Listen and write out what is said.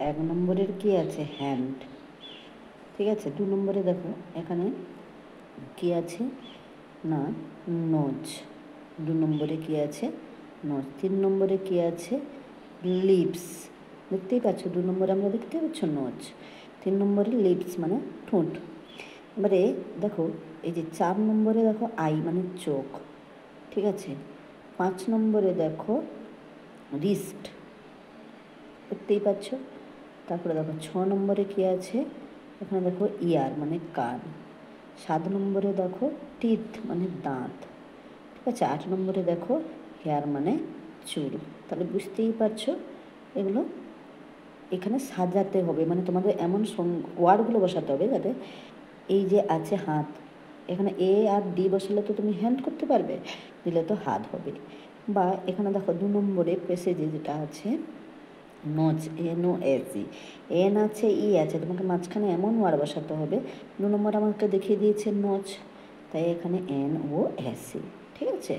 এক নম্বরের কি আছে হ্যান্ড, ঠিক আছে। 2 নম্বরে দেখো এখানে কি আছে না নোজ, 2 নম্বরে কি আছে নোজ। 3 নম্বরে কি আছে লিপস, দেখতেই পাচ্ছ 2 নম্বরে আমরা দেখতে পাচ্ছ নোজ, 3 নম্বরে লিপস মানে ঠোঁট। এবারে দেখো এই যে 4 নম্বরে দেখো আই মানে চোখ, ঠিক আছে। 5 নম্বরে দেখো রিস্ট, দেখতেই পাচ্ছ। তারপরে দেখো 6 নম্বরে কি আছে এখানে দেখো ইয়ার মানে কান। 7 নম্বরে দেখো টিথ মানে দাঁত, ঠিক আছে। 8 নম্বরে দেখো হেয়ার মানে চুল। তাহলে বুঝতেই পারছো এগুলো এখানে সাজাতে হবে, মানে তোমাদের এমন ওয়ার্ডগুলো বসাতে হবে যাতে এই যে আছে হাত, এখানে এ আর ডি বসালে তো তুমি হ্যান্ড করতে পারবে, দিলে তো হাত হবে। বা এখানে দেখো 2 নম্বরে পেসেজে যেটা আছে নোজ, NOSE, এন আছে ই আছে, তোমাকে মাঝখানে এমন ওয়ার্ড বসাতে হবে। 2 নম্বর আমাকে দেখিয়ে দিয়েছে নোজ, তাই এখানে NOSE, ঠিক আছে।